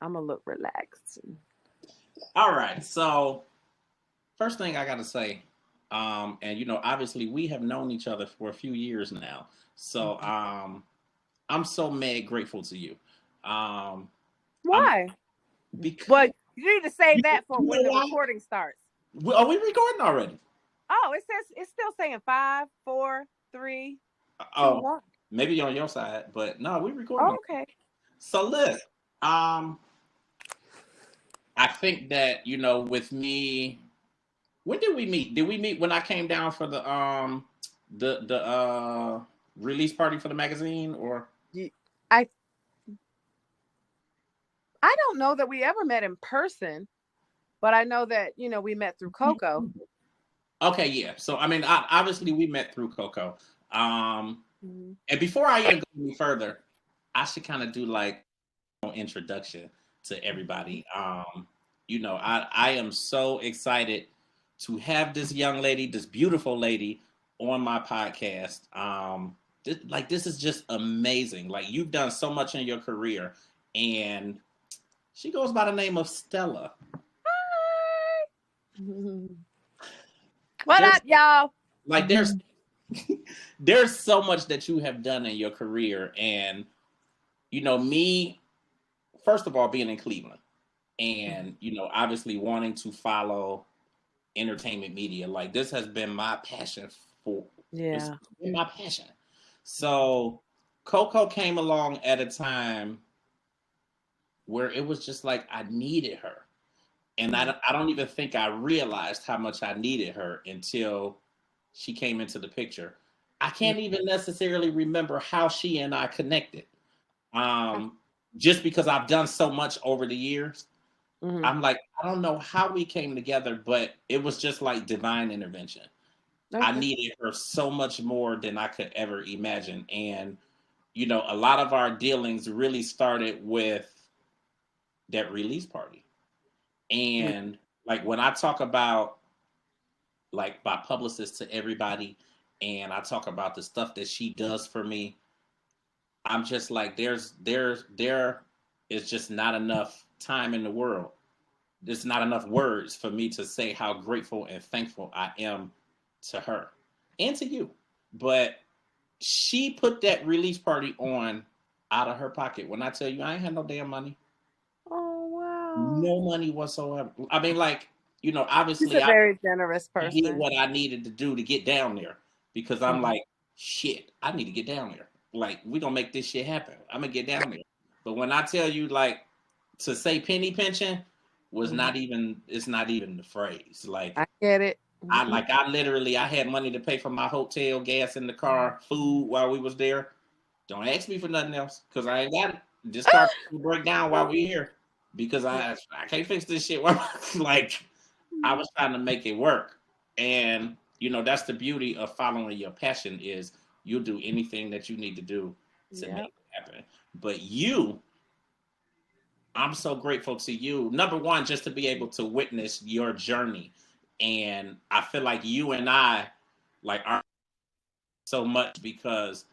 I'm gonna look relaxed. All right. So first thing I gotta say, and obviously we have known each other for a few years now. So I'm so mad grateful to you. Um, I'm Why? because Well, you need to save you, that for you when know the why? recording starts. Are we recording already? Oh, it says it's still saying five, four, three, two, Oh, one. maybe on your side, but no, we recording. Oh, okay. So look, um, I think that with me, when did we meet? Did we meet when I came down for the release party for the magazine, or You- I I don't know that we ever met in person, but I know that we met through Coco. okay, yeah. So I mean, obviously we met through Coco. Um, Mhm. and before I even go any further, I should kind of do like an introduction to everybody. I am so excited to have this young lady, this beautiful lady, on my podcast. This is just amazing. Like you've done so much in your career, and she goes by the name of Stella. Hi. What There's up, y'all? like there's so much that you have done in your career, and me, first of all, being in Cleveland, and obviously wanting to follow entertainment media. Like this has been my passion for it's Yeah. been my passion. So Coco came along at a time where it was just like I needed her. And I don't even think I realized how much I needed her until she came into the picture. I can't even necessarily remember how she and I connected. Um, just because I've done so much over the years, Mm-hmm. I'm like, I don't know how we came together, but it was just like divine intervention. I Okay. needed her so much more than I could ever imagine. And, a lot of our dealings really started with that release party. And like when I talk about like my publicist to everybody and I talk about the stuff that she does for me, I'm just like, there is just not enough time in the world. There's not enough words for me to say how grateful and thankful I am to her and to you. But she put that release party on out of her pocket. When I tell you, I ain't had no damn money, Oh wow. no money whatsoever. I mean, like, She's obviously a I very generous did person. what I needed to do to get down there because I'm Mhm. like, shit, I need to get down there. Like, we gonna make this shit happen. I'm gonna get down there. But when I tell you, like, to say penny pinching was Mhm. not even, it's not even the phrase. Like, I get it. Mhm. I had money to pay for my hotel, gas in the car, food while we was there. Don't ask me for nothing else because I ain't got it. This car will break down while we here because I can't fix this shit. Like I was trying to make it work, and that's the beauty of following your passion is you'll do anything that you need to do to Yeah. make it happen. But I'm so grateful to you. Number one, just to be able to witness your journey, and I feel like you and I like are so much because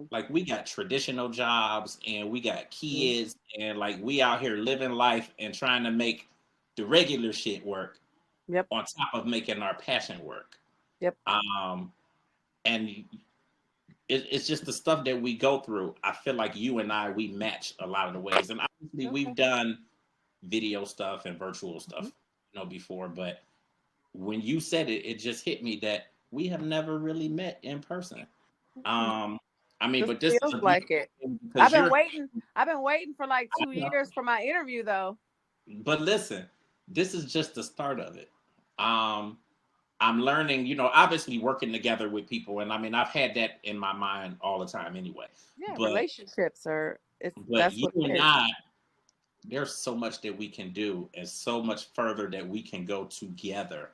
like we got traditional jobs and we got Mhm. kids and like we out here living life and trying to make the regular shit work Yep. on top of making our passion work. Yep. Um, and it's just the stuff that we go through. I feel like you and I we match a lot of the ways, and obviously Okay. we've done video stuff and virtual Mhm. stuff, before. But when you said it, it just hit me that we have never really met in person. Mhm. Um, I mean, This but this is feels a like beautiful it. thing because you're. I've been waiting for like I 2 know. years for my interview though. But listen, this is just the start of it. Um, I'm learning, obviously working together with people, and I mean, I've had that in my mind all the time anyway. Yeah, But relationships are it's that's you what and it is. I, there's so much that we can do, and so much further that we can go together,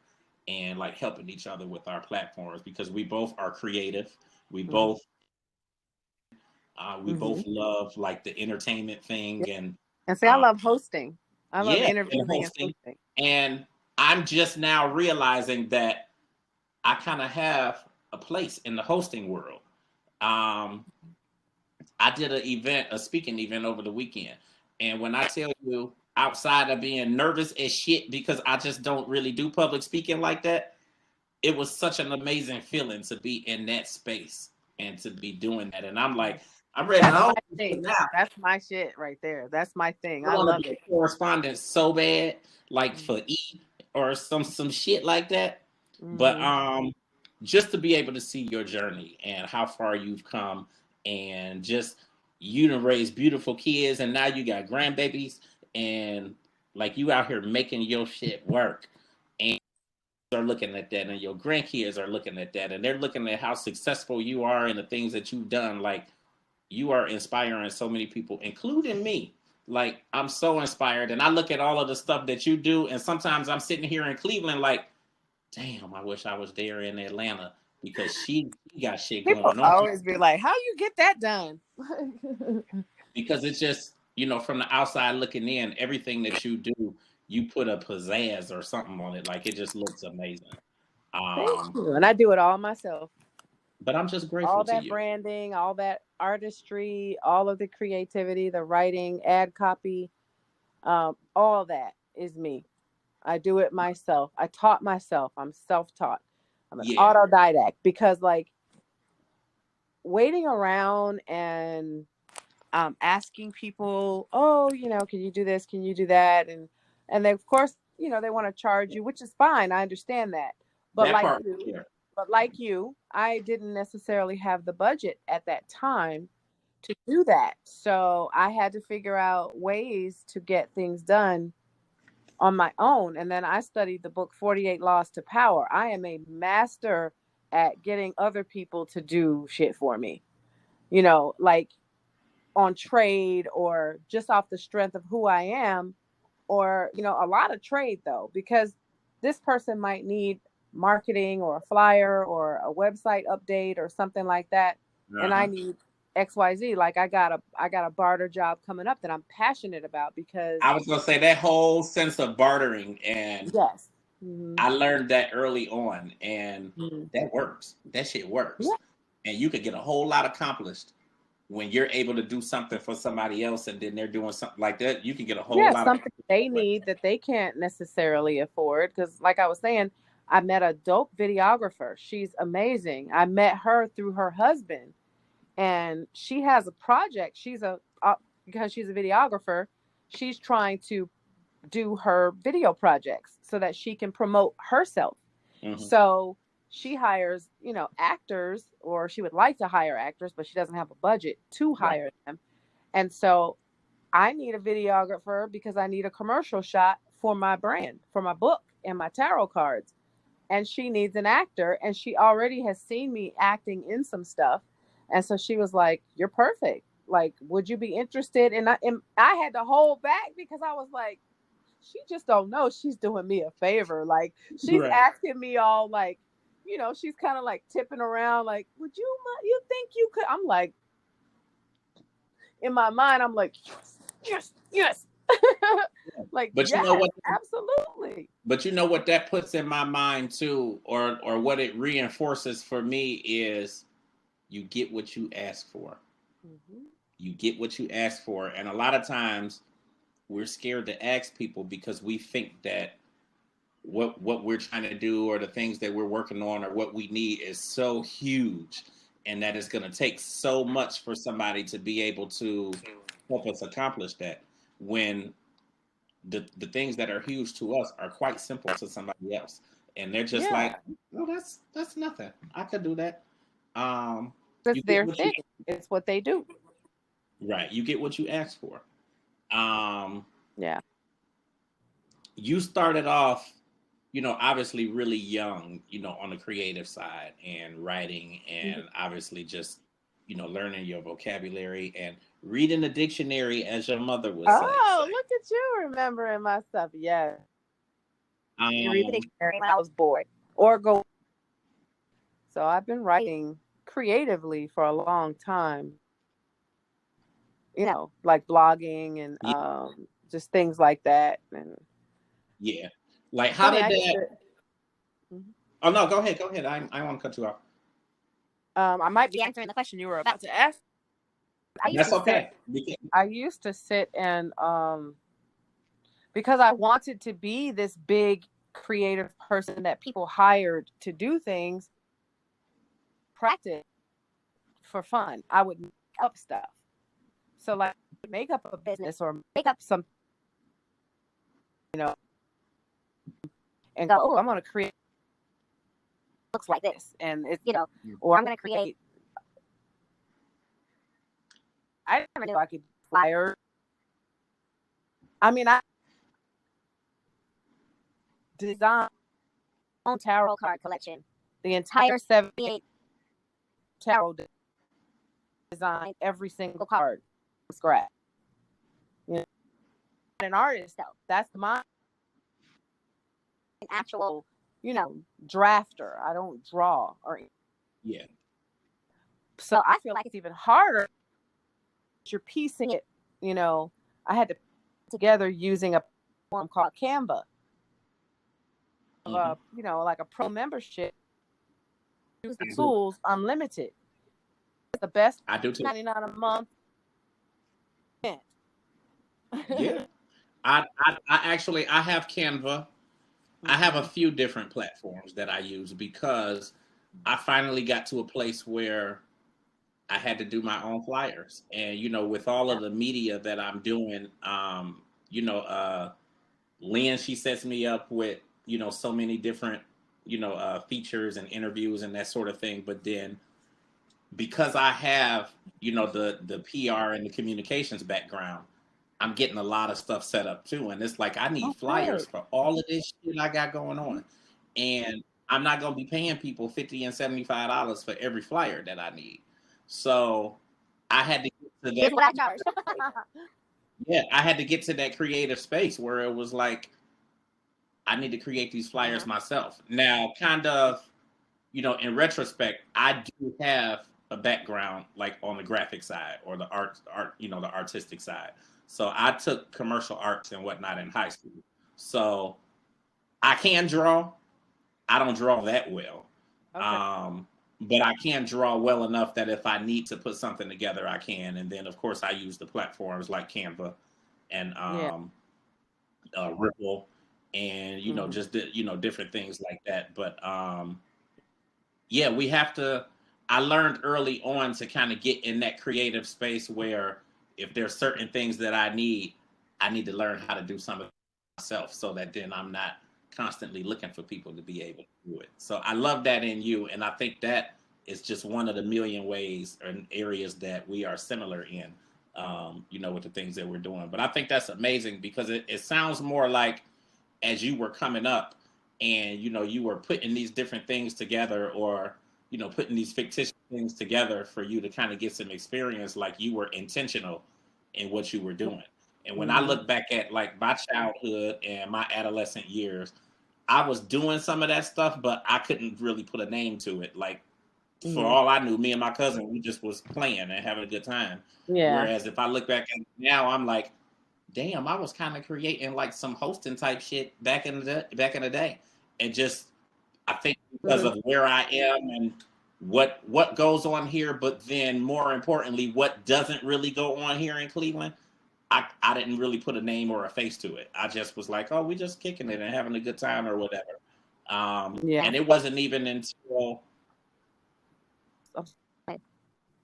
and like helping each other with our platforms because we both are creative. We Mhm. both we Mhm. both love like the entertainment thing, Yep. and And see, I uh, love hosting. I love yeah, and interviewing and hosting. hosting. And I'm just now realizing that I kind of have a place in the hosting world. Um, I did a speaking event over the weekend, and when I tell you, outside of being nervous as shit because I just don't really do public speaking like that. It was such an amazing feeling to be in that space and to be doing that. And I'm like, I'm ready to That's my own thing. now. That's my shit right there. That's my thing. I I want to love be it. a correspondent so bad, like Mm-hmm. for E or some shit like that. But Mm-hmm. just to be able to see your journey and how far you've come, and just you to raise beautiful kids, and now you got grandbabies, and like you out here making your shit work, and are looking at that, and your grandkids are looking at that, and they're looking at how successful you are and the things that you've done. Like, you are inspiring so many people, including me. Like, I'm so inspired, and I look at all of the stuff that you do, and sometimes I'm sitting here in Cleveland, like, damn, I wish I was there in Atlanta because she got shit People going on. always be like, "How you get that done?" Because it's just, from the outside looking in, everything that you do, you put a pizzazz or something on it. Like, it just looks amazing. Thank Um, you. And I do it all myself. but I'm just grateful All to that you. branding, all that artistry, all of the creativity, the writing, ad copy, all that is me. I do it myself. I taught myself. I'm self-taught. I'm an Yeah, autodidact because like waiting around and asking people, oh, can you do this? Can you do that? And they, of course, they want to charge you, which is fine. I understand that. But that like part. you, Yeah, I didn't necessarily have the budget at that time to do that. So I had to figure out ways to get things done on my own. And then I studied the book 48 Laws to Power. I am a master at getting other people to do shit for me. Like on trade or just off the strength of who I am, or a lot of trade though, because this person might need marketing or a flyer or a website update or something like that, and I uh-huh. need XYZ. Like I got a barter job coming up that I'm passionate about because I was gonna say that whole sense of bartering, and yes. Hmm. I learned that early on, and Hmm. that works. That shit Yeah. works, and you could get a whole lot accomplished when you're able to do something for somebody else, and then they're doing something like that. You can get a whole Yeah, lot of something they need that they can't necessarily afford. Because, like I was saying, I met a dope videographer. She's amazing. I met her through her husband, and she has a project. Because she's a videographer, she's trying to do her video projects so that she can promote herself. hmm So she hires, actors, or she would like to hire actors, but she doesn't have a budget to right. hire them. And so I need a videographer because I need a commercial shot for my brand, for my book and my tarot cards. And she needs an actor, and she already has seen me acting in some stuff. And so she was like, "You're perfect. Like, would you be interested?" And I had to hold back because I was like, she just don't know she's doing me a favor. Like, she's Right. asking me all like, she's kind of like tipping around, like, "Would you think you could?" I'm like, in my mind, I'm like, yes, yes, yes. Like, But you know yes, what? absolutely. But you know what that puts in my mind too, or what it reinforces for me is you get what you ask for. Hmm. You get what you ask for, and a lot of times we're scared to ask people because we think that what we're trying to do or the things that we're working on or what we need is so huge, and that it's going to take so much for somebody to be able to help us accomplish that, when the things that are huge to us are quite simple to somebody else, and they're just Yeah, like, no, that's nothing, I could do that. You it's get their what you thing. It's what they do. right, you get what you ask for. um Yeah. you started off, obviously really young, on the creative side and writing, Mhm. and obviously just, learning your vocabulary and reading the dictionary, as your mother would say. Oh, look at you remembering my stuff. Yes. You read the Um, dictionary when I was bored or go. So I've been writing creatively for a long time, like blogging and yeah, just things like that. And yeah. Like, how funny, did I used that? to. Mhm. Oh no, go ahead. I want to cut you off. I might be answering the question you were about to ask. I used That's to sit. okay. Because, I used to sit and because I wanted to be this big creative person that people hired to do things, practice for fun. I would make up stuff. So like make up a business or make up some, you know, and go, oh, I'm going to create looks like this. And it's, you know, or I'm going to create, I never knew I could flyer. I mean, I designed my own tarot card collection. The entire 78 tarot design, every single card from scratch. You know, an artist though. That's my actual, you know, drafter. I don't draw or so I feel like it's even harder. You're piecing it, you know. I had to put it together using a platform called Canva. You know, like a pro membership. Use the tools unlimited. It's the best. I do too. $99 a month. Yeah. I actually I have Canva. I have a few different platforms that I use because I finally got to a place where I had to do my own flyers. And you know, with all of the media that I'm doing, you know, Lynn, she sets me up with, you know, so many different, you know, features and interviews and that sort of thing. But then because I have, you know, the PR and the communications background, I'm getting a lot of stuff set up too. And it's like I need flyers for all of this shit I got going on. And I'm not gonna be paying people $50 and $75 for every flyer that I need. So I had to get to that. What I charge. Yeah, I had to get to that creative space where it was like I need to create these flyers myself. Now, kind of, you know, in retrospect, I do have a background like on the graphic side or the art, you know, the artistic side. So I took commercial arts and whatnot in high school. So I can draw. I don't draw that well. But I can draw well enough that if I need to put something together, I can. And then, of course, I use the platforms like Canva and Ripple, and you know, just you know, different things like that. But yeah, we have to. I learned early on to kind of get in that creative space where if there's certain things that I need to learn how to do some of it myself, so that then I'm not constantly looking for people to be able to do it. So I love that in you, and I think that is just one of the million ways and areas that we are similar in. You know, with the things that we're doing. But I think that's amazing because it sounds more like as you were coming up and, you know, you were putting these different things together or, you know, putting these fictitious things together for you to kind of get some experience, like you were intentional in what you were doing. And when I look back at like my childhood and my adolescent years, I was doing some of that stuff, but I couldn't really put a name to it. Like, for all I knew, me and my cousin, we just was playing and having a good time. Whereas if I look back at it now, I'm like, damn, I was kind of creating like some hosting type shit back in the day, and just I think because of where I am and what goes on here, but then more importantly, what doesn't really go on here in Cleveland. I didn't really put a name or a face to it. I just was like, oh, we just kicking it and having a good time or whatever. And it wasn't even until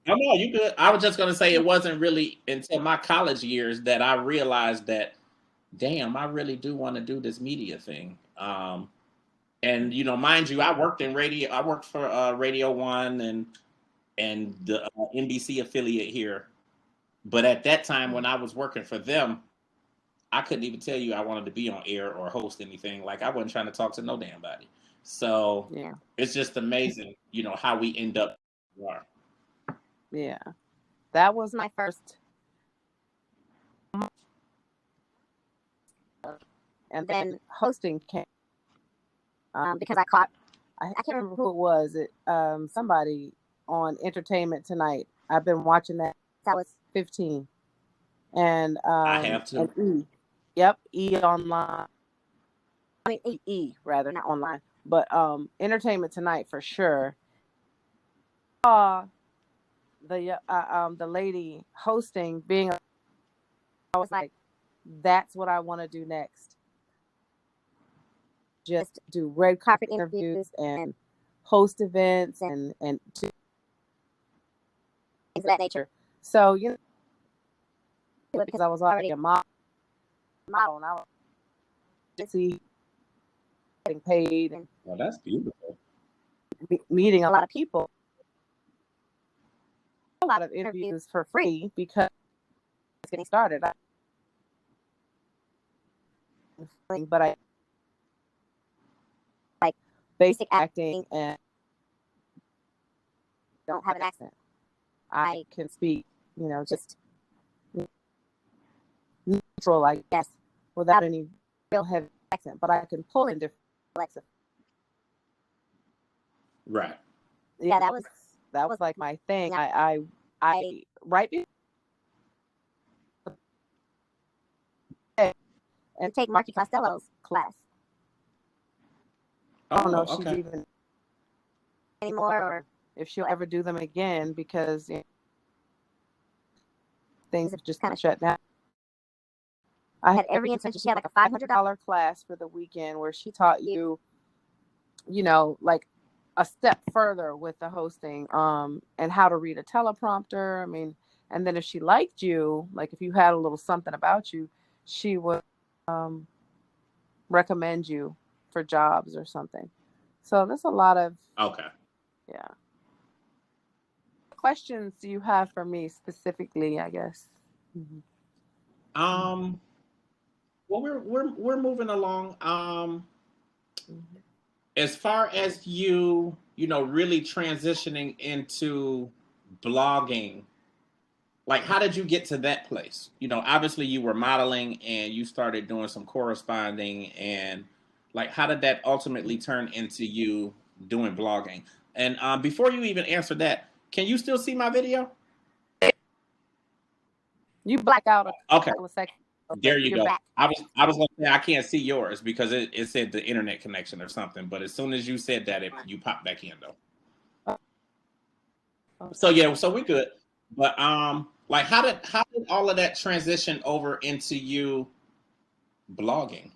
no, no, you good. I was just gonna say it wasn't really until my college years that I realized that, damn, I really do want to do this media thing. And you know, mind you, I worked in radio. I worked for Radio One and the NBC affiliate here. But at that time, when I was working for them, I couldn't even tell you I wanted to be on air or host anything. Like I wasn't trying to talk to no damn body. So it's just amazing, you know, how we end up where we are. Yeah, that was my first, and then hosting came because I caught. I can't remember who it was. It somebody on Entertainment Tonight. I've been watching that. I was 15, and I have too. And yep, E online. I mean E rather, not online, but Entertainment Tonight for sure. The lady hosting being, I was like, that's what I want to do next. Just do red carpet interviews and host events and things of that nature. So, you know, because I was already a model and I was see getting paid and Well, that's beautiful. meeting a lot of people, a lot of interviews for free because it's getting started. But I like basic acting and don't have an accent. I can speak, you know, just neutral, I guess, without any real heavy accent. But I can pull in different accents. Right. Yeah, that was like my thing. I right before and take Marky Costello's class. I don't know if she's even anymore or if she'll ever do them again because you know, things have just kind of shut down. I had every intention. She had like a $500 class for the weekend where she taught you, you know, like a step further with the hosting, and how to read a teleprompter. I mean, and then if she liked you, like if you had a little something about you, she would recommend you for jobs or something. So there's a lot of yeah. Questions do you have for me specifically? I guess. Well, we're moving along. As far as you know, really transitioning into blogging, like how did you get to that place? You know, obviously you were modeling and you started doing some corresponding, and like how did that ultimately turn into you doing blogging? And before you even answer that, can you still see my video? You black out a couple of seconds. There you go. Back. I was gonna say I can't see yours because it said the internet connection or something, but as soon as you said that, you popped back in though. So yeah, so we good. But like how did all of that transition over into you blogging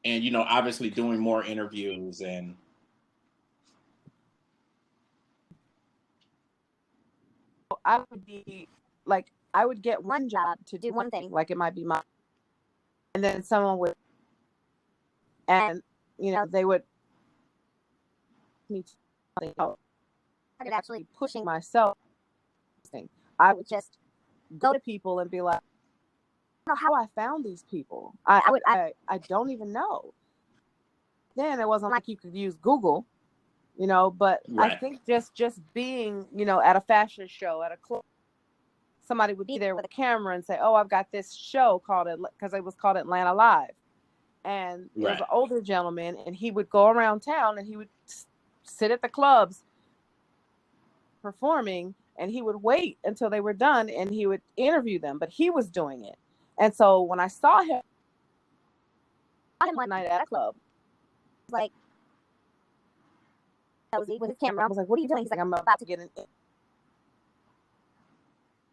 and you know obviously doing more interviews and I would be like I would get one job to do one thing, like it might be my, and then someone would, and you know they would me something else. I started actually pushing myself. I would just go to people and be like, I don't know how I found these people. I don't even know. Then it wasn't like you could use Google, you know, but right. I think just being, you know, at a fashion show, at a club, somebody would be there with a camera and say, oh, I've got this show called it, because it was called Atlanta Live. And it was an older gentleman, and he would go around town and he would sit at the clubs performing, and he would wait until they were done and he would interview them, but he was doing it. And so when I saw him one night at a club, like, I was with his camera. I was like, what are you doing? He's like, I'm about to get in.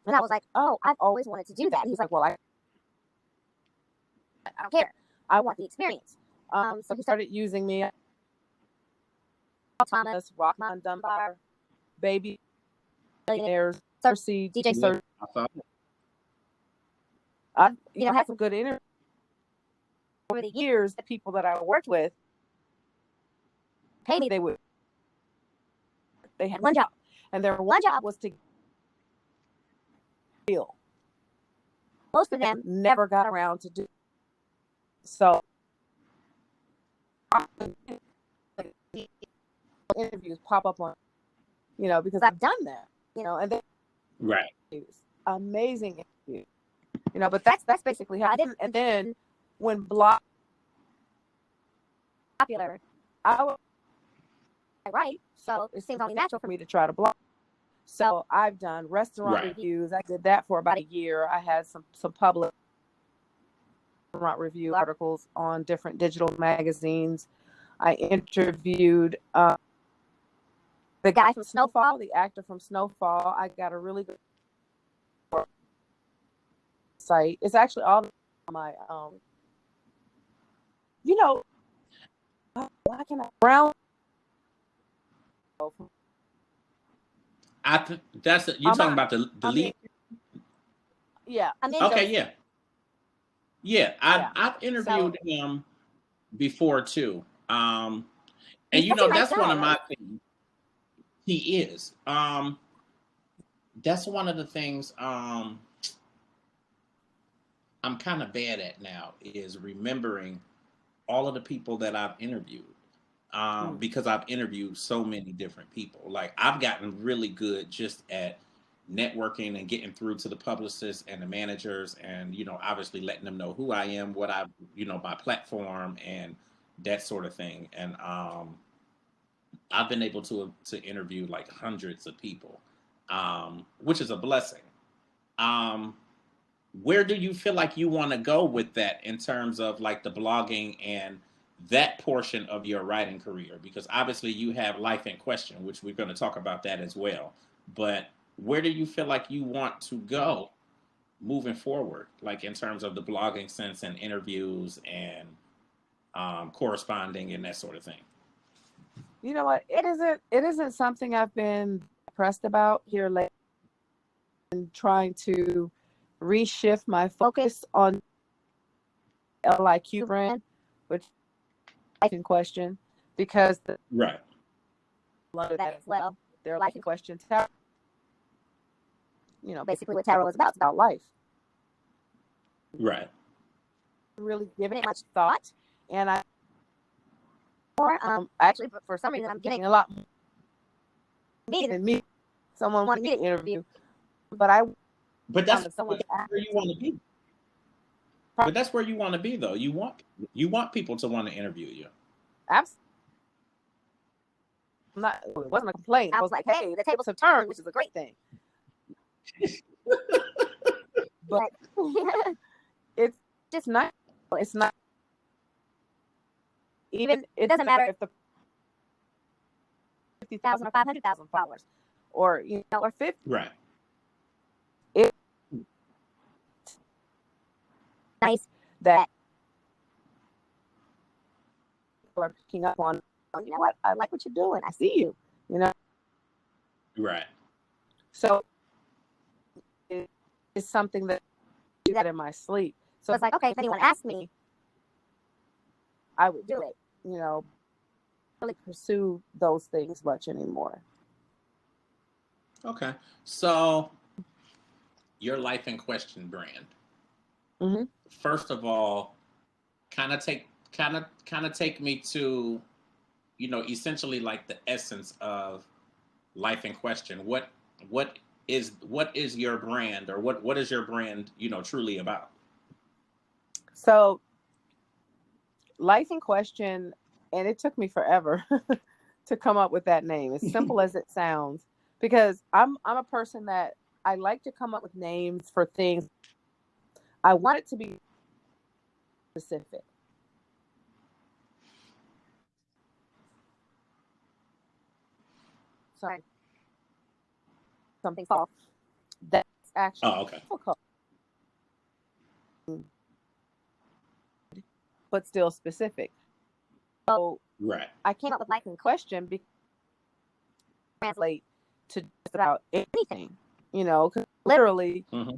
And I was like, oh, I've always wanted to do that. He's like, well, I don't care. I want the experience. So he started using me. Thomas, Rockman Dunbar, Baby, Millionaires, Cersei, DJ Cersei. You know, had some good interviews over the years. The people that I worked with paid me. They had one job, and their one job was to deal. Most of them never got around to do. So interviews pop up on, you know, because I've done that, you know, and then amazing interviews, you know, but that's basically how I did it. And then when blog popular, I was right, so it seemed only natural for me to try to blog. So I've done restaurant reviews. I did that for about a year. I had some public restaurant review articles on different digital magazines. I interviewed the guy from Snowfall, the actor from Snowfall. I got a really good site. It's actually all my you know, why can I brown? That's you're talking about the I'm lead. yeah, Okay, yeah, yeah. yeah. I've So interviewed him before too. And he's such a nice that's one guy, of right? my things. He is. That's one of the things I'm kind of bad at now is remembering all of the people that I've interviewed. Mm. Because I've interviewed so many different people. Like I've gotten really good just at networking and getting through to the publicists and the managers, and obviously letting them know who I am, what I, my platform, and that sort of thing. And I've been able to interview like hundreds of people, which is a blessing. Um, where do you feel like you want to go with that in terms of like the blogging and that portion of your writing career? Because obviously you have Life in Question, which we're going to talk about that as well. But where do you feel like you want to go moving forward, like in terms of the blogging sense and interviews and corresponding and that sort of thing? You know what? It isn't something I've been pressed about here lately. And trying to reshift my focus on LIQ brand, which Life in Question, because the Right, love that as well. Their Life in Question tarot, basically what tarot is about. It's about life. right, Really giving it much thought, and I actually for some reason I'm getting a lot more than me. Someone wanted me to interview, but I but wanted someone to where you want to be. But that's where you want to be, though. You want people to want to interview you. absolutely. It wasn't a complaint. I was like, hey, the tables have turned, which is a great thing. But it's just not. It's not even. It doesn't matter if the 50,000 or 500,000 followers, or or 50. Right, It's nice that people are picking up on. You know what? I like what you're doing. I see you. right. So it's something that I do that in my sleep. So it's like, okay, if anyone asked me, I would do it. Really pursue those things much anymore. Okay. So your Life in Question brand. Mm-hmm. First of all, kind of take me to, essentially like the essence of Life in Question. What is your brand, or what is your brand, truly about? So Life in Question, and it took me forever to come up with that name. As simple as it sounds, because I'm a person that I like to come up with names for things. I want it to be specific. Sorry, something soft. That's actually Oh, okay. difficult, but still specific. So Right. I came up with Life in Question because it translate to just about anything. 'Cause literally Hmm.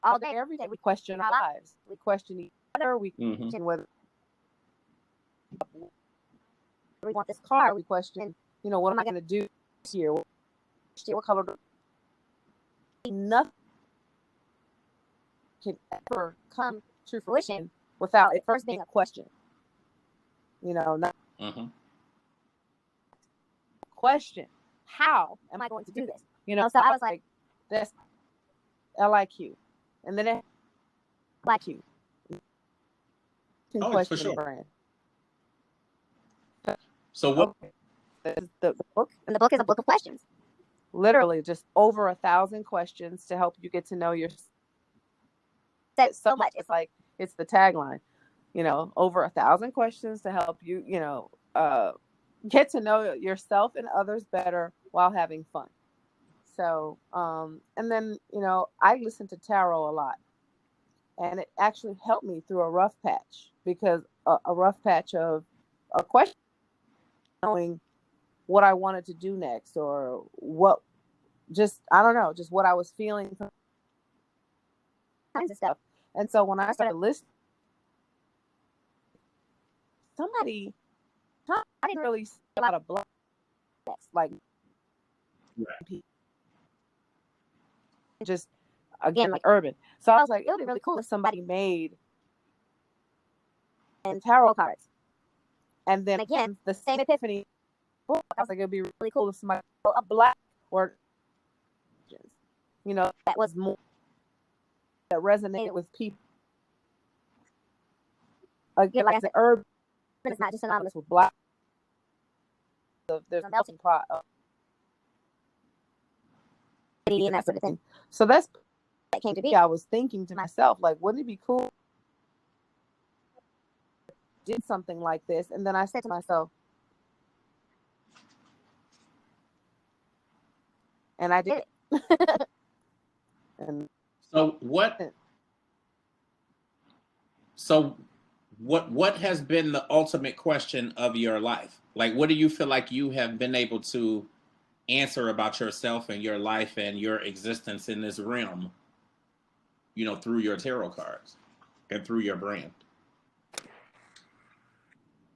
all day, every day, we question our lives. We question each other. We Hmm. question whether we want this car. We question, what am I going to do this year? What color? Nothing can ever come to fruition without it first being a question. Not Hmm. a question. How am I going to do this? So I was like, that's LIQ. And then it LIQ. Oh, for Question sure. brand. So what? Okay. This is the book. And the book is a book of questions. Literally just over 1,000 questions to help you get to know yourself. Said so much. It's like, it's the tagline, over 1,000 questions to help you, get to know yourself and others better while having fun. So, and then, I listen to tarot a lot. And it actually helped me through a rough patch, because a rough patch of a question, knowing what I wanted to do next, or what, just, I don't know, just what I was feeling, kinds of stuff. And so when I started listening, somebody, I didn't really see a lot of black, like, Right. just, again, like urban. So I was like, it would be really cool if somebody made and tarot cards. And then again, the same epiphany book, I was like, it would be really cool if somebody wrote a black, or, you know, that was more, that resonated with people. Again, like I said, urban is not just synonymous with black. There's a melting pot of and that sort of thing. So that came to be. I was thinking to myself, like, wouldn't it be cool if I did something like this? And then I said to myself, and I did it. And So what has been the ultimate question of your life? Like, what do you feel like you have been able to answer about yourself and your life and your existence in this realm, through your tarot cards and through your brand?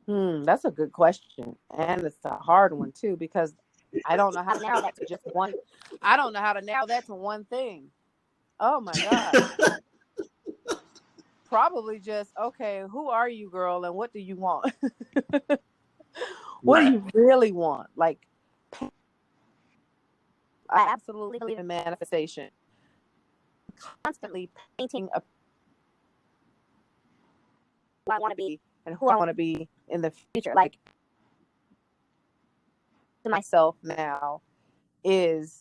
That's a good question. And it's a hard one too, because I don't know how to narrow that to just one. I don't know how to narrow that to one thing. Oh my God. Probably just, okay, who are you, girl, and what do you want? What do you really want? Like, I absolutely believe in manifestation. Constantly painting a who I want to be and who I want to be in the future. Like, to myself now is,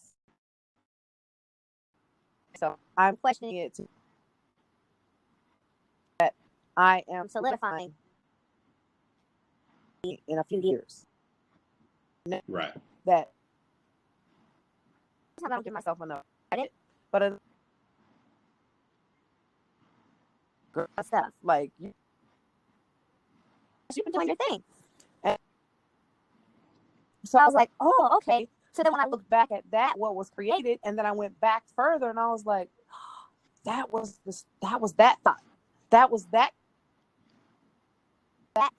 so I'm questioning it to, that I am solidifying in a few years. Right. That I don't give myself enough credit, but stuff like you've been doing your thing. And so I was like, oh, okay. So then when I looked back at that, what was created, and then I went back further, and I was like, that was that thought. That was that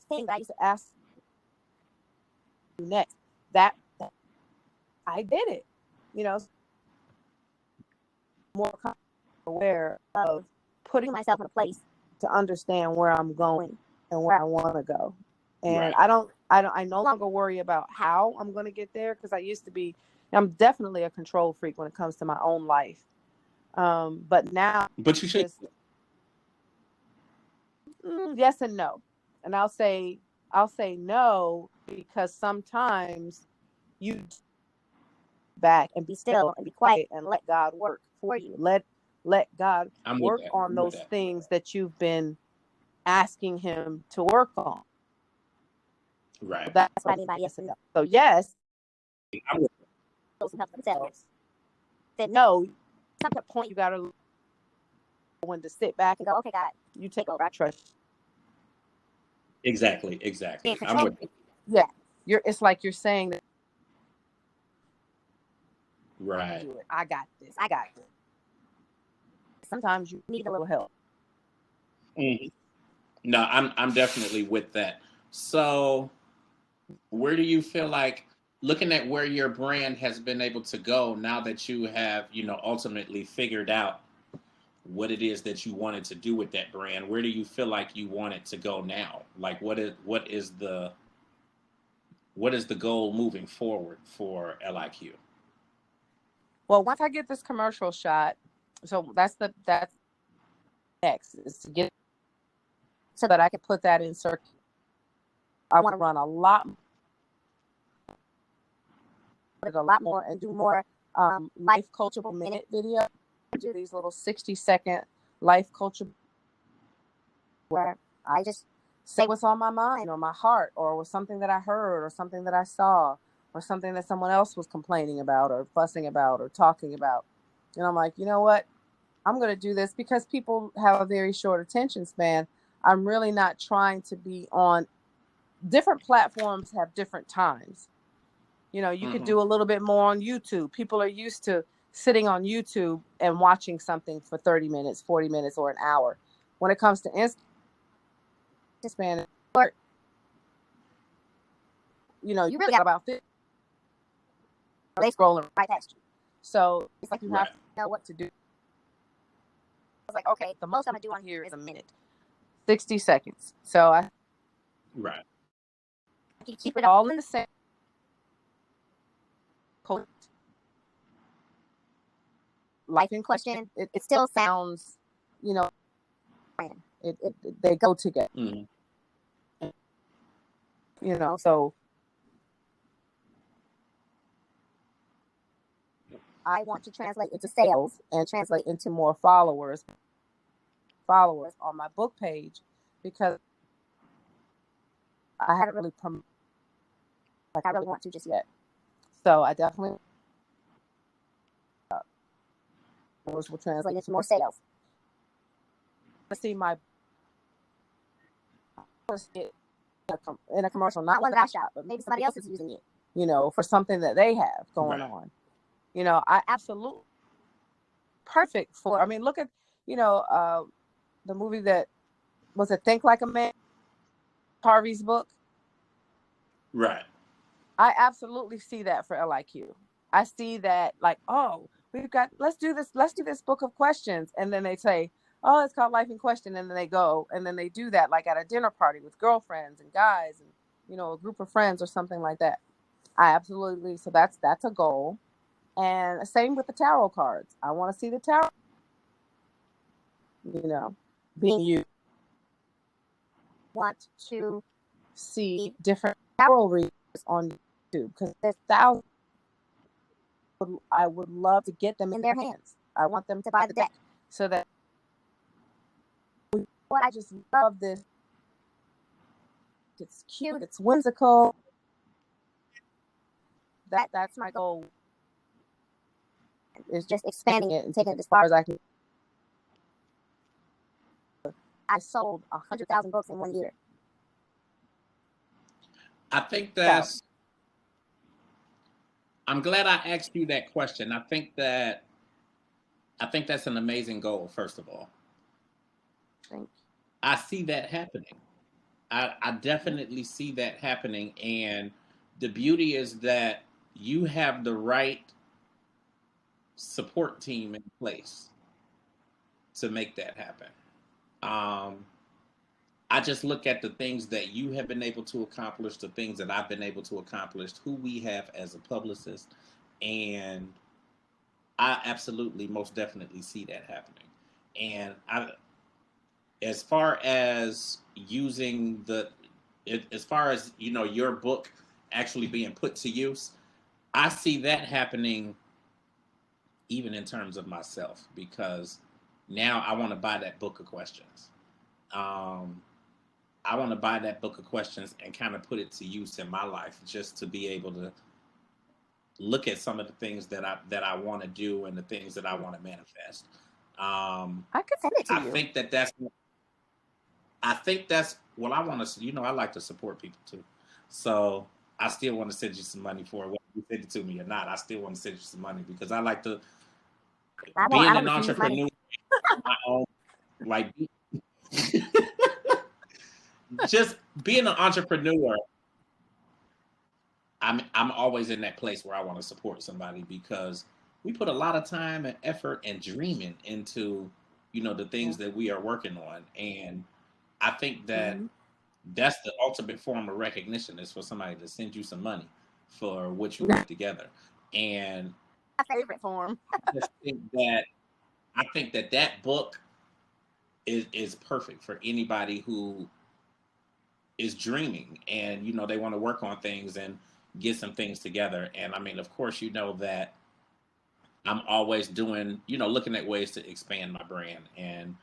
thing that I used to ask you next. That I did it. More aware of putting myself in a place to understand where I'm going and where I want to go. And right. I no longer worry about how I'm going to get there, because I used to be. I'm definitely a control freak when it comes to my own life. But now, but you should. Yes and no. And I'll say no, because sometimes you back and be still and be quiet and let God work for you. Let God work on those things that you've been asking him to work on. Right. So that's what I mean by yes and no. So yes, themselves. Said no. At some point, you got to when to sit back and go, okay, God, you take over. I trust you. Exactly. I'm with you. Yeah, it's like you're saying that. Right. I got this. Sometimes you need a little help. Mm-hmm. No, I'm definitely with that. So, where do you feel like, looking at where your brand has been able to go now that you have, ultimately figured out what it is that you wanted to do with that brand, where do you feel like you want it to go now? Like, what is the goal moving forward for LIQ? Well, once I get this commercial shot, so that's next, is to get so that I can put that in circuit. I want to run a lot more and do more life coachable minute video. Do these little 60-second life coachable where I just say what's on my mind or my heart, or was something that I heard, or something that I saw, or something that someone else was complaining about or fussing about or talking about. And I'm like, you know what? I'm going to do this because people have a very short attention span. I'm really not trying to be on different platforms, have different times. You know, you could do a little bit more on YouTube. People are used to sitting on YouTube and watching something for 30 minutes, 40 minutes, or an hour. When it comes to Instagram, you know, you really got about 50. They scrolling right past you. So it's like you have to know what to do. I was like, okay, the most I'm gonna do on here is a minute, 60 seconds. So I keep it all in the same life in question. It still sounds, you know, they go together. You know, so I want to translate into sales and translate into more followers on my book page, because I haven't really promoted like I really want to just yet. So I definitely will translate into more sales. I see my in a commercial, not one that I shot, but maybe somebody else is using it, you know, for something that they have going on. You know, I absolutely perfect for. I mean, look at, you know, the movie that was it, Think Like a Man, Harvey's book. Right. I absolutely see that for LIQ. I see that like, oh, let's do this book of questions. And then they say, oh, it's called Life in Question. And then they go and then they do that like at a dinner party with girlfriends and guys and, you know, a group of friends or something like that. I absolutely, so that's a goal. And same with the tarot cards. I want to see the tarot, you know, being used. Want to see different tarot readers on YouTube because there's thousands. I would love to get them in their hands. I want them to buy the deck so that I just love this. It's cute. It's whimsical. That's my goal. Is just expanding it and taking it as far as I can. I sold 100,000 books in 1 year. I think that's. I'm glad I asked you that question. I think that's an amazing goal. First of all, thank you. I see that happening. I definitely see that happening, and the beauty is that you have the right support team in place to make that happen. I just look at the things that you have been able to accomplish, the things that I've been able to accomplish, who we have as a publicist, and I absolutely, most definitely see that happening. And as far as as far as, you know, your book actually being put to use, I see that happening even in terms of myself, because now I want to buy that book of questions. I want to buy that book of questions and kind of put it to use in my life, just to be able to look at some of the things that I want to do and the things that I want to manifest. I could send it to you. I think that's what I want to. You know, I like to support people too, so I still want to send you some money for it, whether you send it to me or not. I still want to send you some money because I like to. Being an entrepreneur, my own, like, just being an entrepreneur, I'm always in that place where I want to support somebody, because we put a lot of time and effort and dreaming into, you know, the things that we are working on. And I think that that's the ultimate form of recognition, is for somebody to send you some money for what you put together. And my favorite form. I think that book is perfect for anybody who is dreaming and, you know, they want to work on things and get some things together. And I mean, of course, you know that I'm always doing, you know, looking at ways to expand my brand. And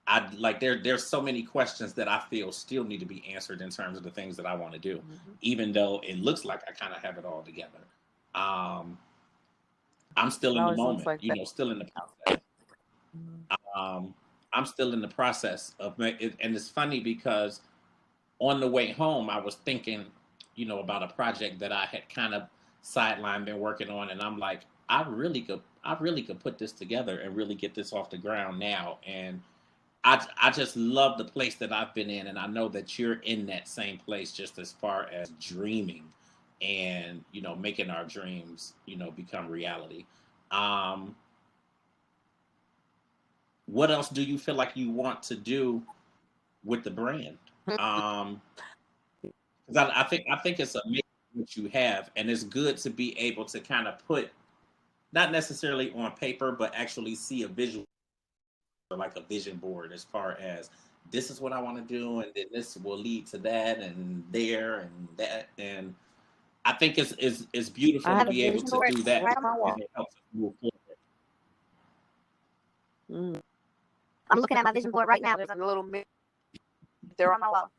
I like, there's so many questions that I feel still need to be answered in terms of the things that I want to do, even though it looks like I kind of have it all together. I'm still in the moment, you know, still in the process. I'm still in the process of it, and it's funny because on the way home, I was thinking, about a project that I had kind of sidelined, been working on, and I'm like, I really could put this together and really get this off the ground now. And I just love the place that I've been in, and I know that you're in that same place, just as far as dreaming and making our dreams become reality. Um, what else do you feel like you want to do with the brand? Um, 'Cause I think it's amazing what you have, and it's good to be able to kind of put not necessarily on paper, but actually see a visual, like a vision board, as far as this is what I want to do, and then this will lead to that, and there, and that, and I think it's I beautiful to have a be able vision to board do that, right on my and wall. it helps us move forward. Mm. I'm looking at my vision board right now. There's a little mirror there on my wall.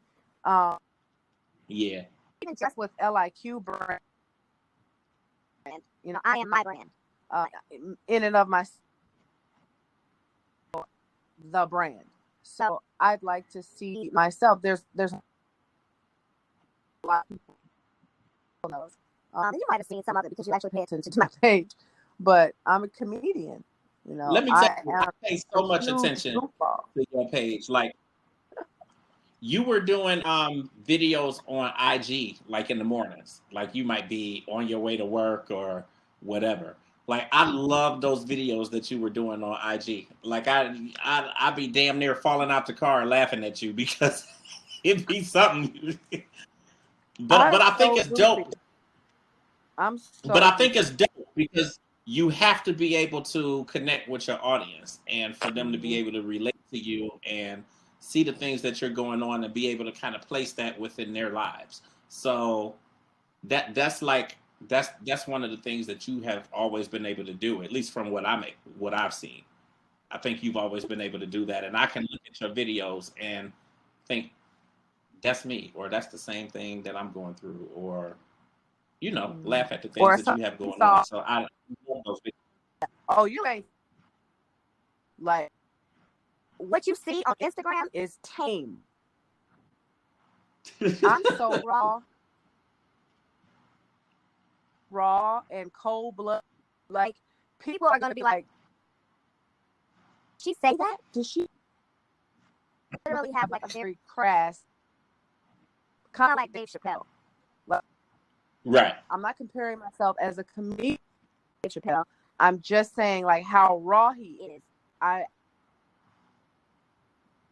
Yeah, Even just with LIQ brand, I am my brand. In and of my the brand. So I'd like to see myself. There's a lot of people knows. You might have seen some of it because you actually pay attention to my page, but I'm a comedian. let me tell I you, I am pay a so much huge attention goofball. to your page. Like, you were doing videos on IG like in the mornings. Like, you might be on your way to work or whatever. Like, I love those videos that you were doing on IG. Like, I'd be damn near falling out the car laughing at you because it'd be something. But I'm I think so it's goofy. dope. I'm But so I think goofy. it's dope because you have to be able to connect with your audience, and for them to be Mhm. able to relate to you and see the things that you're going on and be able to kind of place that within their lives. So that's like that's one of the things that you have always been able to do, at least from what I've seen. I think you've always been able to do that, and I can look at your videos and think that's me, or that's the same thing that I'm going through, or Mhm. laugh at the things Or that you some have going on. saw, So I love those oh, you ain't like what you see on Instagram is tame. I'm videos. so raw and cold blood. Like, people are gonna be like, she say that? Does she literally have like a very crass, kind of like Dave Chappelle? Like, Right. I'm not comparing myself as a comedian to Dave Chappelle. I'm just saying like how raw he is. I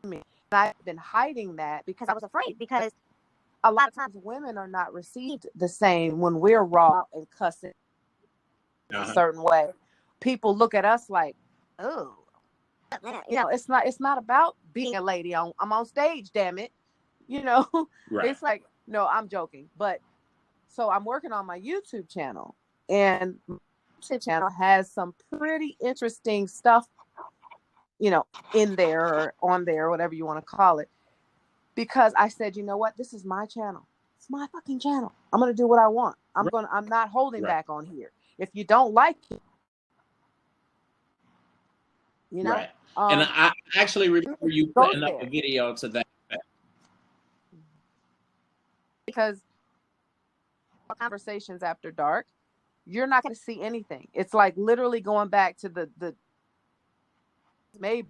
mean, I've been hiding that because I was afraid, because a lot of times women are not received the same when we're raw and cussing a Uh-huh. certain way. People look at us like, oh, it's not about being a lady. I'm on stage, damn it. You know, Right. it's like, no, I'm joking. But so I'm working on my YouTube channel, and my YouTube channel has some pretty interesting stuff, in there or on there, whatever you want to call it. Because I said, you know what, this is my channel. It's my fucking channel. I'm gonna do what I want. Right. I'm not holding Right. back on here. If you don't like it, you know, Right. And I actually remember you go putting up a there. video to that effect. Because conversations after dark, you're not going to see anything. It's like literally going back to the maybe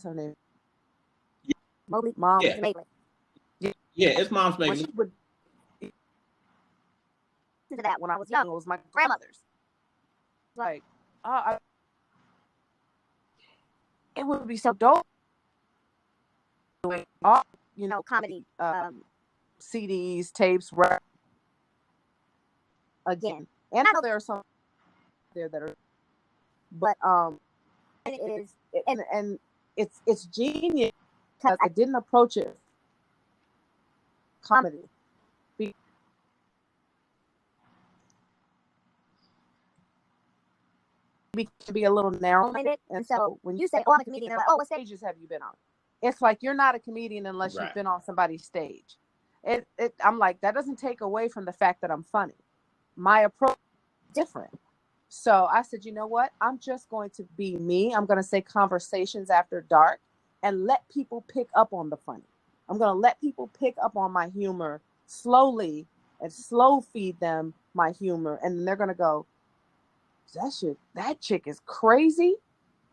her name, Mom's Yeah. Maybelline. Yeah, Yeah. It's Mom's when she Maybelline. would listen to that when I was young, it was my grandmother's. Like, it would be so dope doing all, comedy CDs, tapes, again. And I know there are some there that are, but it is, and it's genius because I didn't approach it comedy. To be a little narrow-minded, and so when you say, "Oh, I'm a comedian," they're like, "Oh, what stages have you been on?" It's like you're not a comedian unless you've Right. been on somebody's stage. I'm like, that doesn't take away from the fact that I'm funny. My approach is different. So I said, you know what? I'm just going to be me. I'm going to say conversations after dark and let people pick up on the funny. I'm going to let people pick up on my humor slowly and slow feed them my humor. And they're going to go, that chick is crazy,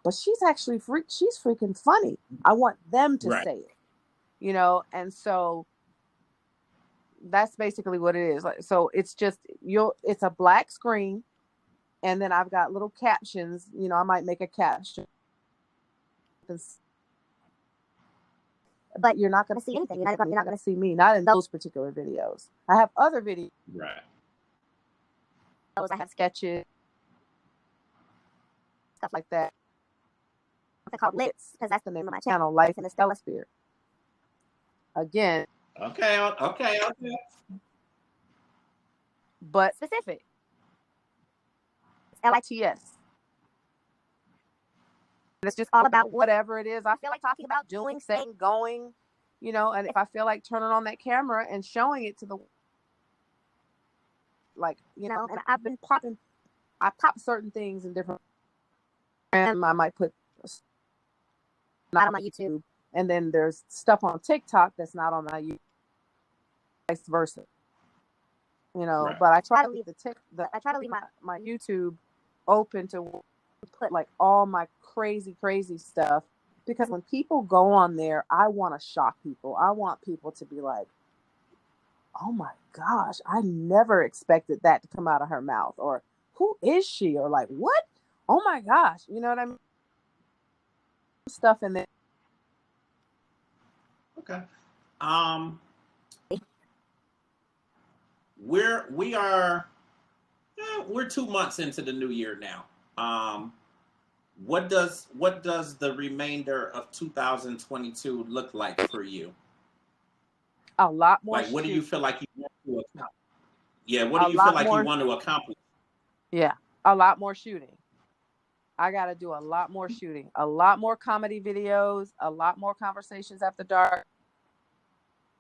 but she's actually she's freaking funny. I want them to Right. say it, you know? And so that's basically what it is. Like, so it's just, it's a black screen. And then I've got little captions, you know, I might make a caption, but you're not going to see anything. You're not going to see me, not in those particular videos. I have other videos. Right. I have sketches, stuff like that. It's called Lits, because that's the name of my channel, Life in the Stella Sphere. Again. Okay. But specific. It's LITS. It's just all about whatever it is I feel like talking about, doing, saying, going, you know, and if I feel like turning on that camera and showing it to the, like, you know, and I pop certain things in different, and I might put not on my YouTube, and then there's stuff on TikTok that's not on my YouTube, vice versa. You know, right. But I try to leave my YouTube open to put like all my crazy stuff, because when people go on there, I want to shock people. I want people to be like, oh my gosh, I never expected that to come out of her mouth, or who is she, or like, what? Oh my gosh, you know what I mean? Stuff in there. Okay. We're 2 months into the new year now. What does the remainder of 2022 look like for you? A lot more. Like, what do you feel like you want to accomplish? Yeah, what do you feel like you want to accomplish? Yeah, a lot more shooting. I got to do a lot more shooting, a lot more comedy videos, a lot more conversations after dark.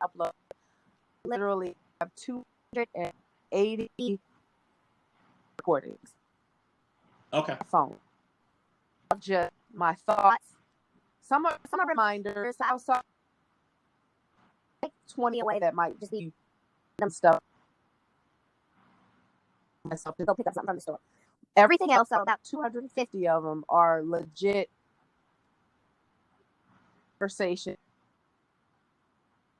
Upload. Literally have 280 recordings. Okay. Phone. Just my thoughts. Some are reminders. I also take 20 away that might just be them stuff. Myself to go pick up something from the store. Everything else, so about 250 of them, are legit conversation,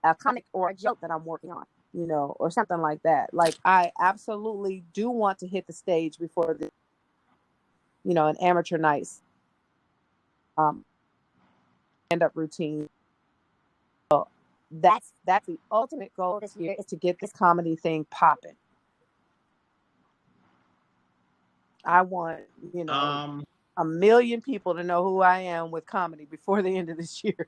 a comic or a joke that I'm working on, you know, or something like that. Like, I absolutely do want to hit the stage before the, you know, an amateur nights stand-up routine. So that's the ultimate goal this year, is to get this comedy thing popping. I want, you know, 1 million people to know who I am with comedy before the end of this year.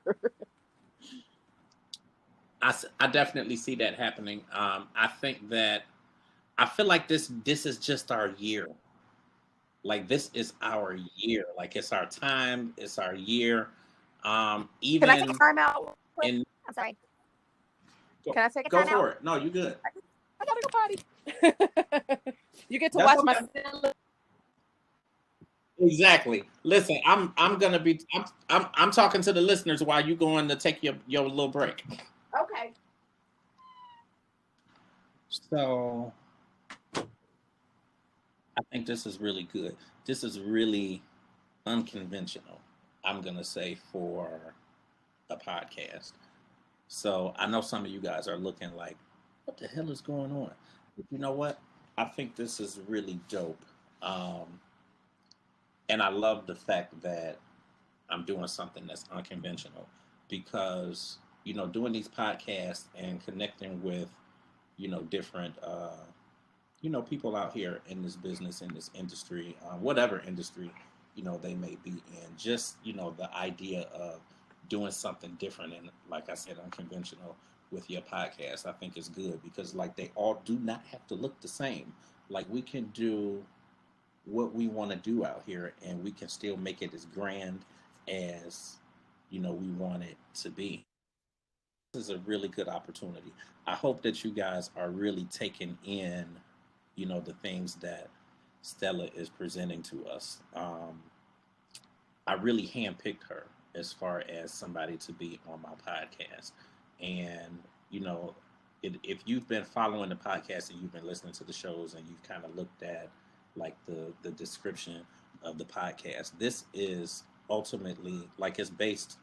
I definitely see that happening. I feel like this is just our year. Like, this is our year. Like, it's our time. It's our year. Even can I take a time out? I'm sorry. Can I take a time out? Go for it. No, you good. I gotta go potty. You get to watch my. Exactly. Listen, I'm talking to the listeners while you going to take your little break. Okay. So I think this is really good. This is really unconventional, I'm gonna say, for a podcast. So I know some of you guys are looking like, what the hell is going on? But you know what? I think this is really dope. And I love the fact that I'm doing something that's unconventional, because, you know, doing these podcasts and connecting with, you know, different, you know, people out here in this business, in this industry, whatever industry, you know, they may be in. Just, you know, the idea of doing something different and, like I said, unconventional with your podcast, I think is good, because, like, they all do not have to look the same. Like, we can do what we want to do out here, and we can still make it as grand as, you know, we want it to be. This is a really good opportunity. I hope that you guys are really taking in, you know, the things that Stella is presenting to us. I really handpicked her as far as somebody to be on my podcast. And, you know, if you've been following the podcast and you've been listening to the shows and you've kind of looked at like the description of the podcast, this is ultimately like it's based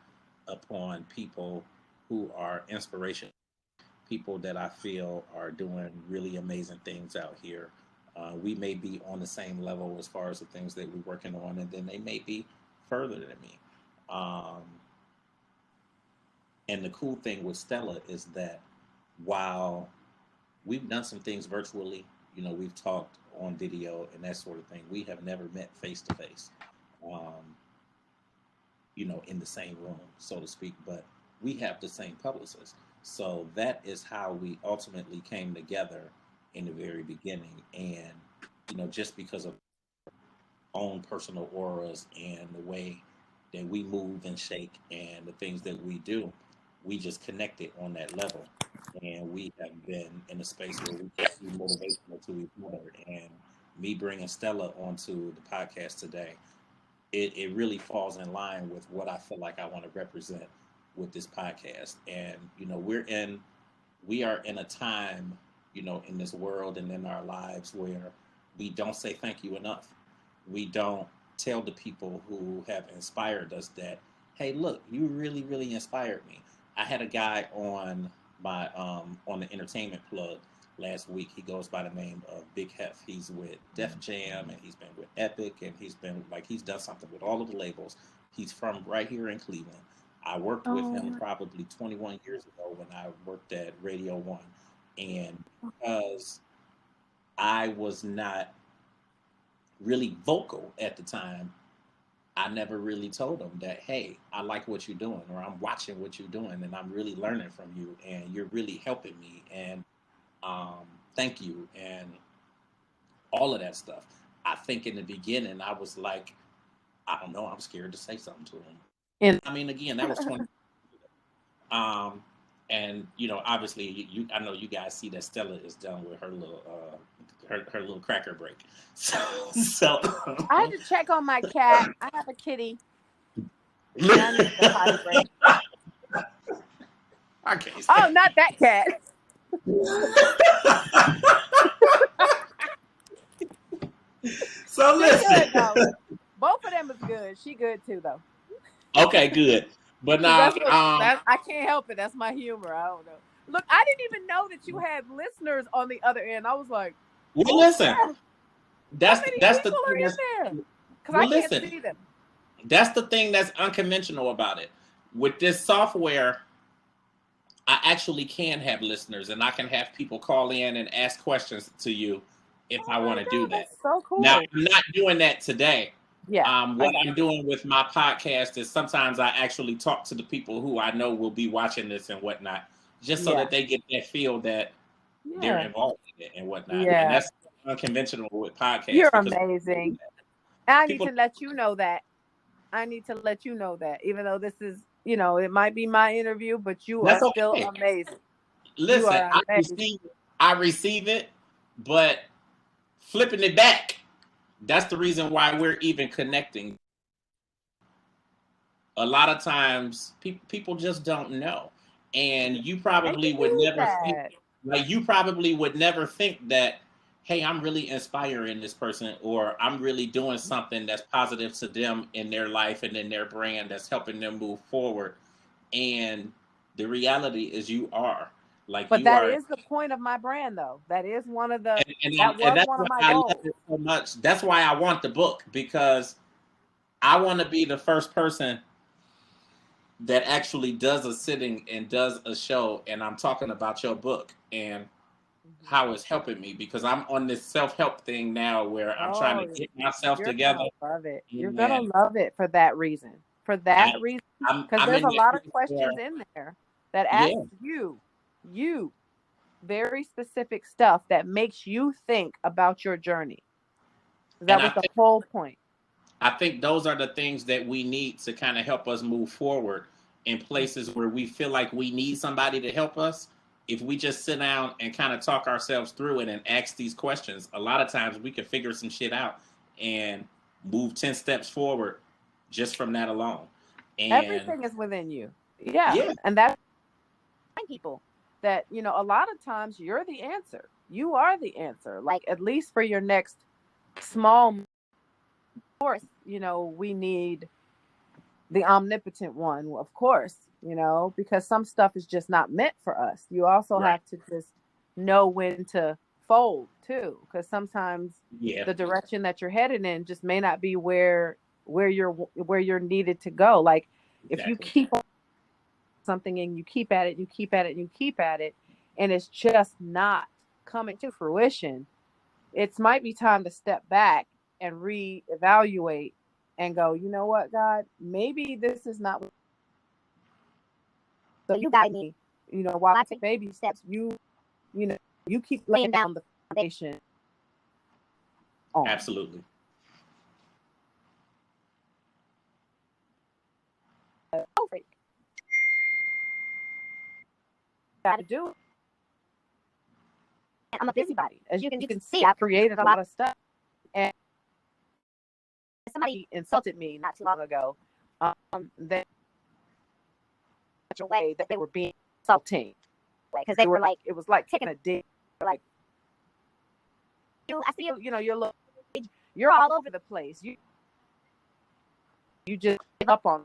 upon people who are inspiration, people that I feel are doing really amazing things out here. We may be on the same level as far as the things that we're working on, and then they may be further than me. Um, and the cool thing with Stella is that while we've done some things virtually, you know, we've talked on video and that sort of thing, we have never met face to face, you know, in the same room, so to speak, but we have the same publicist. So that is how we ultimately came together in the very beginning. And, you know, just because of own personal auras and the way that we move and shake and the things that we do, we just connected on that level. And we have been in a space where we can be motivational to each other. And me bringing Stella onto the podcast today, it really falls in line with what I feel like I want to represent with this podcast. And, you know, we are in a time, you know, in this world and in our lives where we don't say thank you enough. We don't tell the people who have inspired us that, hey, look, you really, really inspired me. I had a guy on my on the entertainment plug last week. He goes by the name of Big Hef. He's with Def Jam and he's been with Epic and he's done something with all of the labels. He's from right here in Cleveland. I worked with him probably 21 years ago when I worked at Radio One. And because I was not really vocal at the time, I never really told him that, hey, I like what you're doing, or I'm watching what you're doing, and I'm really learning from you, and you're really helping me, and thank you, and all of that stuff. I think in the beginning, I was like, I don't know, I'm scared to say something to him. And I mean, again, that was 20. And you know, obviously, I know you guys see that Stella is done with her little her little cracker break. So I had to check on my cat. I have a kitty. I need a potty break. Oh, not that cat. So listen, good, both of them is good. She good too, though. Okay, good. But now, I can't help it. That's my humor. I don't know. Look, I didn't even know that you had listeners on the other end. I was like, well, listen, that's the thing. Because I can't see them. That's the thing that's unconventional about it. With this software, I actually can have listeners, and I can have people call in and ask questions to you if I want to do that. That's so cool. Now, I'm not doing that today. Yeah. What I'm doing with my podcast is sometimes I actually talk to the people who I know will be watching this and whatnot, just so that they get that feel that they're involved in it and whatnot. Yeah. And that's unconventional with podcasts. You're amazing. I need to let you know that. Even though this is, you know, it might be my interview, but you are still amazing. Listen, I receive it, but flipping it back, that's the reason why we're even connecting. A lot of times people just don't know. And you probably would never think that, hey, I'm really inspiring this person, or I'm really doing something that's positive to them in their life and in their brand that's helping them move forward. And the reality is you are. But that is the point of my brand, though. That is one of the that was one of my goals. I love it so much. That's why I want the book, because I want to be the first person that actually does a sitting and does a show, and I'm talking about your book and how it's helping me, because I'm on this self-help thing now where I'm trying to get myself together. Love it. You're gonna love it for that reason. For that reason, because there's a lot of questions in there that ask you very specific stuff that makes you think about your journey. That was the whole point. I think those are the things that we need to kind of help us move forward in places where we feel like we need somebody to help us. if we just sit down and kind of talk ourselves through it and ask these questions, a lot of times we can figure some shit out and move 10 steps forward just from that alone. And everything is within you. Yeah. yeah, And that's people that, a lot of times you're the answer. You are the answer. Like, at least for your next small, of course, we need the omnipotent one, of course, because some stuff is just not meant for us. You also right. have to just know when to fold too, because sometimes Yeah, the direction that you're headed in just may not be where you're needed to go. Like, if you exactly. keep something and you keep at it, and you keep at it, and you keep at it, and it's just not coming to fruition, it might be time to step back and reevaluate and go, you know what, God, maybe this is not. So you guide me, while I take baby steps, you know, you keep laying down the foundation on. Absolutely. Oh, got to do it. I'm a busybody. As you can see, I created a lot of stuff. And somebody insulted me not too long ago. That such a way that they were being insulting, because they were like, it was like taking a dig. Like, I see you. You're all over the place. You just give up on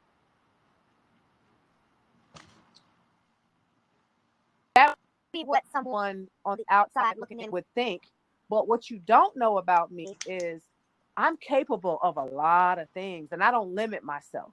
that. Would be what someone on the outside looking in would think. But what you don't know about me is I'm capable of a lot of things, and I don't limit myself.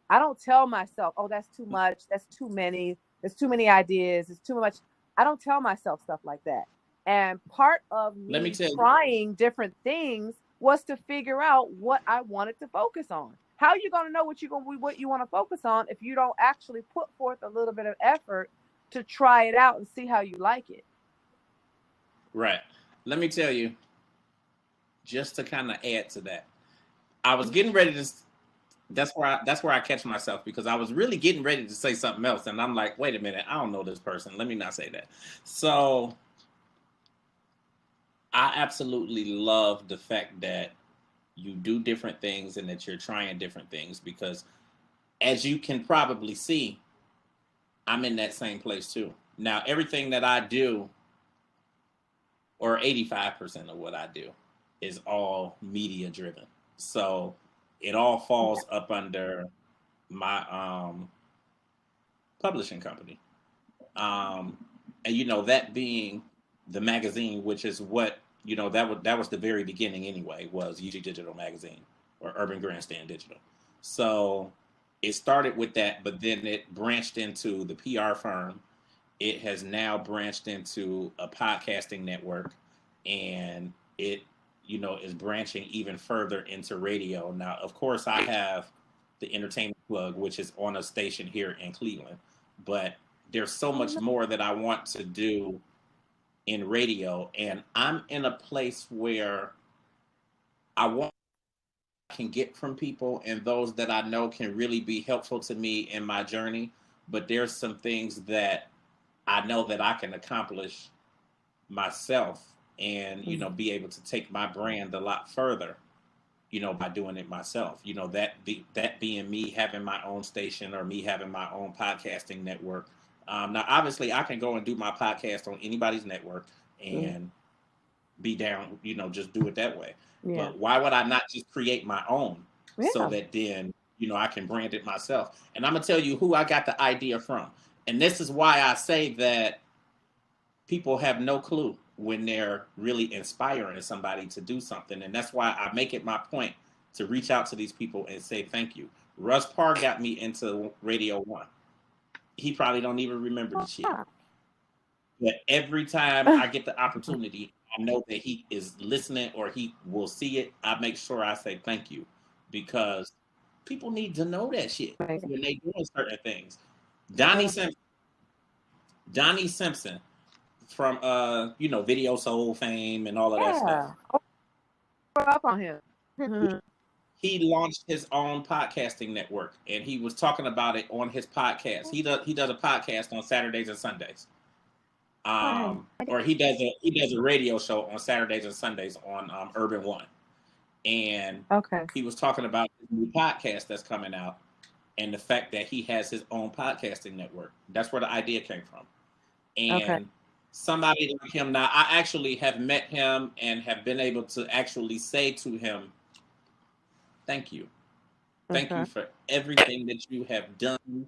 I don't tell myself, oh, that's too much, that's too many, there's too many ideas, it's too much. I don't tell myself stuff like that. And part of Let me me tell you. trying different things was to figure out what I wanted to focus on. How are you going to know what you want to focus on if you don't actually put forth a little bit of effort to try it out and see how you like it? Right. Let me tell you, just to kind of add to that, I was getting ready to. That's where I catch myself, because I was really getting ready to say something else, and I'm like, wait a minute, I don't know this person. Let me not say that. So I absolutely love the fact that you do different things and that you're trying different things, because as you can probably see, I'm in that same place too. Now, everything that I do, or 85% of what I do, is all media driven. So it all falls up under my publishing company. Um, and that being the magazine, which is what that was the very beginning anyway, was UG Digital Magazine, or Urban Grandstand Digital. So it started with that, but then it branched into the PR firm. It has now branched into a podcasting network, and it is branching even further into radio. Now, of course, I have the entertainment plug, which is on a station here in Cleveland, but there's so much more that I want to do in radio, and I'm in a place where I want can get from people, and those that I know can really be helpful to me in my journey. But there's some things that I know that I can accomplish myself, and be able to take my brand a lot further, by doing it myself. That being me having my own station, or me having my own podcasting network. Now, obviously, I can go and do my podcast on anybody's network and be down, just do it that way. Yeah. But why would I not just create my own, so Yeah. that then, I can brand it myself? And I'm going to tell you who I got the idea from. And this is why I say that people have no clue when they're really inspiring somebody to do something. And that's why I make it my point to reach out to these people and say thank you. Russ Parr got me into Radio One. He probably don't even remember the shit. But every time I get the opportunity, I know that he is listening or he will see it. I make sure I say thank you, because people need to know that shit Amazing. when they doing certain things. Donnie Simpson from Video Soul fame and all of that stuff. Yeah. Up on him. He launched his own podcasting network, and he was talking about it on his podcast. He does a podcast on Saturdays and Sundays. Or he does a radio show on Saturdays and Sundays on Urban One, and Okay. he was talking about his new podcast that's coming out, and the fact that he has his own podcasting network. That's where the idea came from. Okay. And somebody like him, now I actually have met him and have been able to actually say to him, thank you. Thank you Okay. for everything that you have done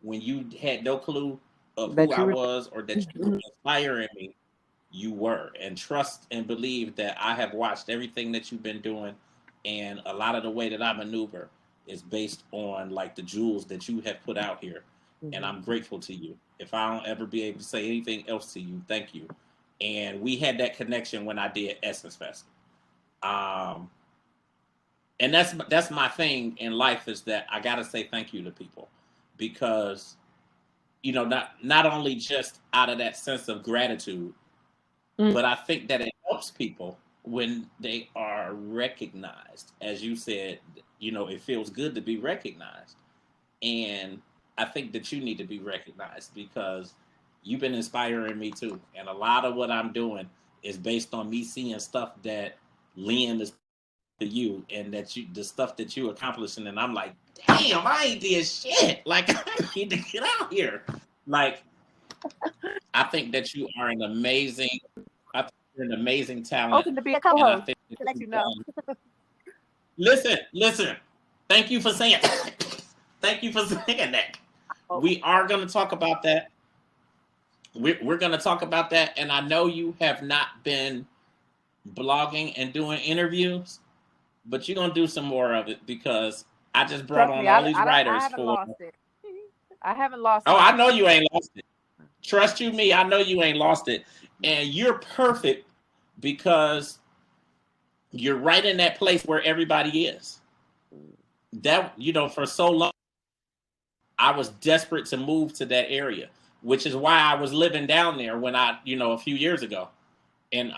when you had no clue of who That I you was or that you were inspiring me. You were, and trust and believe that I have watched everything that you've been doing, and a lot of the way that I maneuver is based on like the jewels that you have put out here, and I'm grateful to you. If I don't ever be able to say anything else to you, thank you. And we had that connection when I did Essence Fest. Um, and that's my thing in life, is that I gotta say thank you to people, because not only just out of that sense of gratitude, Mm. but I think that it helps people when they are recognized. As you said, it feels good to be recognized. And I think that you need to be recognized, because you've been inspiring me too. And a lot of what I'm doing is based on me seeing stuff that Lynn is to you, and the stuff that you accomplishing. And I'm like, damn, I ain't did shit. Like, I need to get out here. Like, I think that you are an amazing, I think you're an amazing talent. Hoping to be a And I co-host, think to let you know. listen. Thank you for saying thank you for saying that. Oh. We are going to talk about that. We're going to talk about that. And I know you have not been blogging and doing interviews, but you're going to do some more of it, because I just brought Trust on me, all these I writers haven't for. lost it. I haven't lost Oh, it. I know you ain't lost it. Trust you me, I know you ain't lost it. And you're perfect, because you're right in that place where everybody is. That, for so long, I was desperate to move to that area, which is why I was living down there when a few years ago in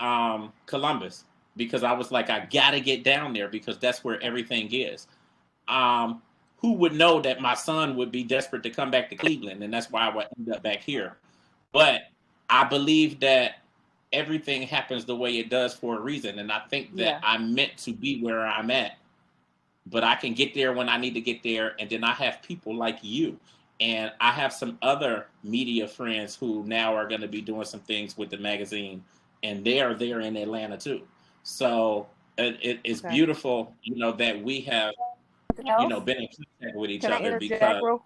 Columbus, because I was like, I gotta get down there, because that's where everything is. Who would know that my son would be desperate to come back to Cleveland, and that's why I would end up back here. But I believe that everything happens the way it does for a reason, and I think that I'm meant to be where I'm at. But I can get there when I need to get there, and then I have people like you, and I have some other media friends who now are going to be doing some things with the magazine, and they are there in Atlanta too. So it's beautiful, that we have, been in contact with each other, because.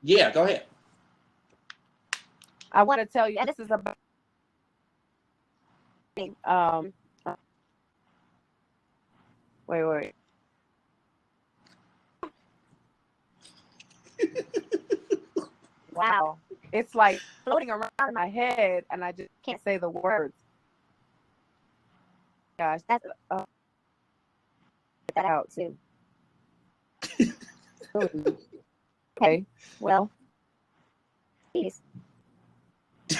Yeah, go ahead. I want to tell you, this is about wait. Wow. It's like floating around in my head, and I just can't say the words. Gosh, that's get that out too. Okay, well, peace.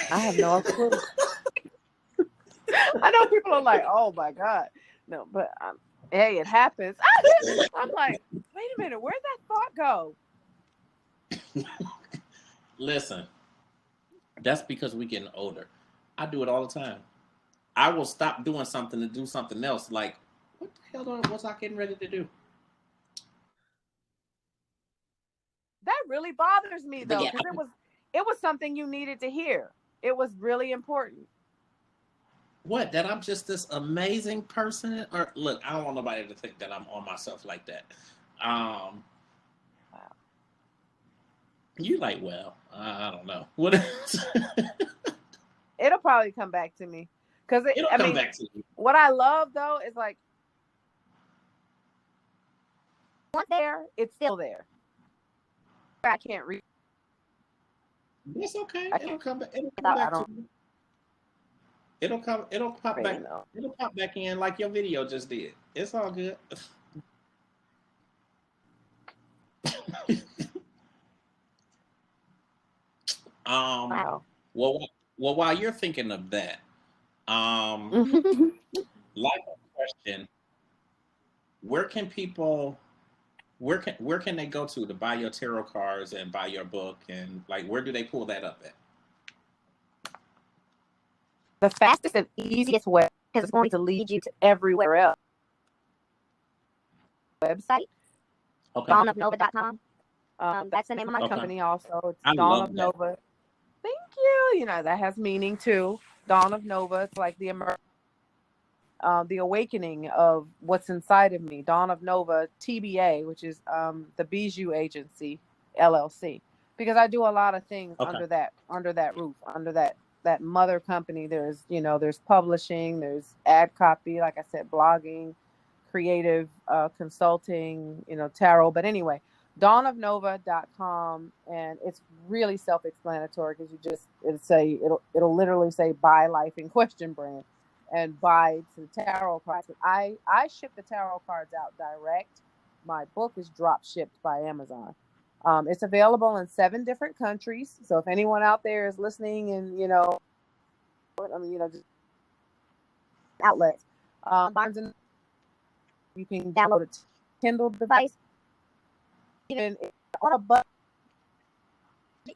I have no clue. I know people are like, "Oh my God," no, but hey, it happens. I'm like, wait a minute, where'd that thought go? Listen, that's because we're getting older. I do it all the time. I will stop doing something to do something else. Like, what the hell was I getting ready to do? That really bothers me though, because it was something you needed to hear. It was really important. What? That I'm just this amazing person? Or look, I don't want nobody to think that I'm on myself like that. Wow. You like, well, I don't know. What? It'll probably come back to me, because it'll come back to you. What I love though is like, once there, it's still there. I can't read. It's okay. It'll come back. It'll come back to you. It'll come. It'll pop back. It'll pop back in like your video just did. It's all good. Wow. Well, while you're thinking of that, like a question, where can people, where can they go to buy your tarot cards and buy your book, and like where do they pull that up at? the fastest and easiest way, because it's going to lead you to everywhere else. Website, Okay. dawnofnova.com. That's the name of my company also. It's I Dawn love of that. Nova. Thank you. You know, that has meaning too. Dawn of Nova. It's like the awakening of what's inside of me. Dawn of Nova, TBA, which is the Bijou Agency, LLC. Because I do a lot of things under that roof, under that mother company. There's, you know, there's publishing, there's ad copy, like I said, blogging, creative consulting, you know, tarot. But anyway, dawnofnova.com, and it's really self-explanatory because it'll literally say buy life in question brand and buy to tarot cards. But I ship the tarot cards out direct. My book is drop shipped by Amazon. It's available in 7 different countries. So if anyone out there is listening and, you know, just outlets, Barnes and you can download a Kindle device. Even on a budget,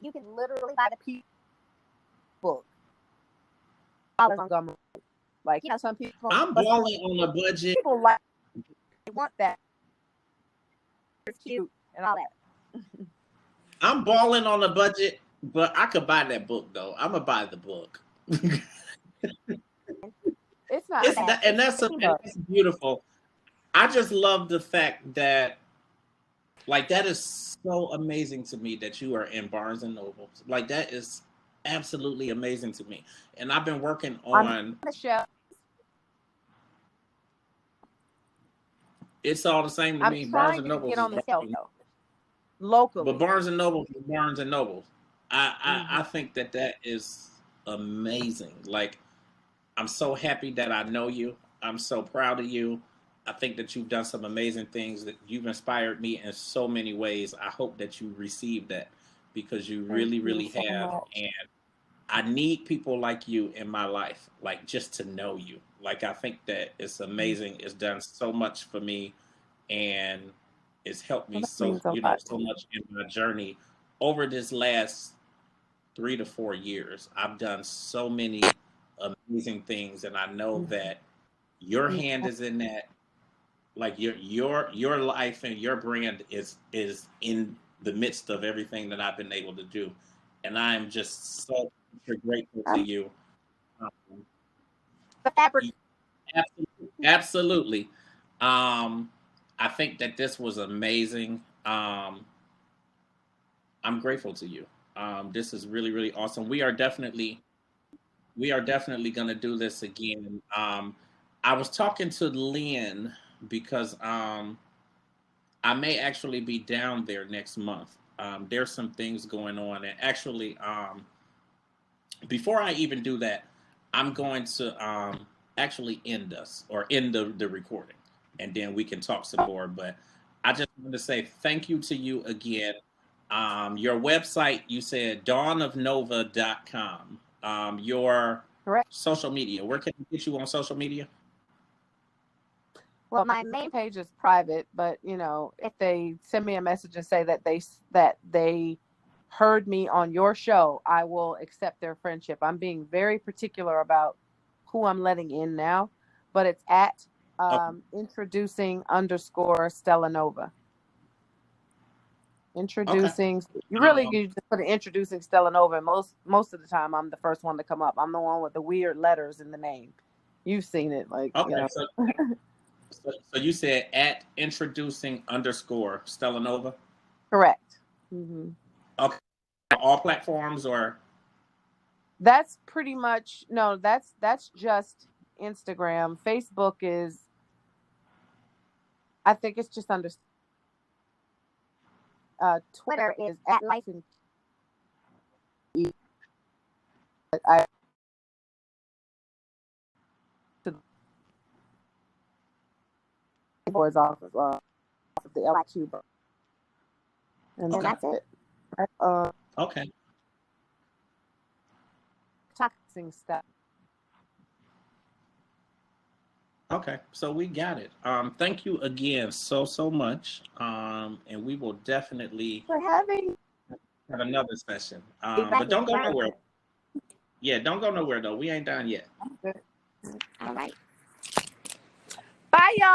you can literally buy the book. Like, you know, some people. I'm balling on a budget. People like they want that. It's cute and all that. I'm balling on a budget, but I could buy that book though. I'm gonna buy the book. It's not bad. And that's beautiful. I just love the fact that, like, that is so amazing to me that you are in Barnes and Noble. Like, that is absolutely amazing to me. And I've been working on the shelf. It's all the same to me. Barnes and Noble get on the shelf though. Locally. But Barnes and Noble is Barnes and Noble. I think that is amazing. Like, I'm so happy that I know you. I'm so proud of you. I think that you've done some amazing things, that you've inspired me in so many ways. I hope that you receive that, because you really, really have. And I need people like you in my life, like, just to know you. Like, I think that it's amazing. It's done so much for me, and it's helped me so much in my journey over this last 3 to 4 years. I've done so many amazing things, and I know that your hand is in that. Like, your life and your brand is in the midst of everything that I've been able to do, and I am just so grateful to you. Absolutely. I think that this was amazing. I'm grateful to you. This is really, really awesome. We are definitely going to do this again. I was talking to Lynn because I may actually be down there next month. There's some things going on, and actually, before I even do that, I'm going to actually end the recording, and then we can talk some more. But I just want to say thank you to you again. Your website, you said dawnofnova.com. Your social media, where can we get you on social media? Well, my main page is private, but, you know, if they send me a message and say that they heard me on your show, I will accept their friendship. I'm being very particular about who I'm letting in now, but it's at introducing _ Stella Nova. Introducing, you just put an introducing Stella Nova, and most of the time I'm the first one to come up. I'm the one with the weird letters in the name. You've seen it, like, you know. So you said at introducing _ Stella Nova? Correct. Okay. All platforms, or? That's pretty much, no, that's just Instagram. Facebook is, I think it's just under. Twitter is at license. His office of the LIQ, and then that's it. Okay. Talking stuff. Okay, so we got it. Thank you again so much. And we will definitely for having have another session. But don't go nowhere. Yeah, don't go nowhere though. We ain't done yet. All right. Bye, y'all.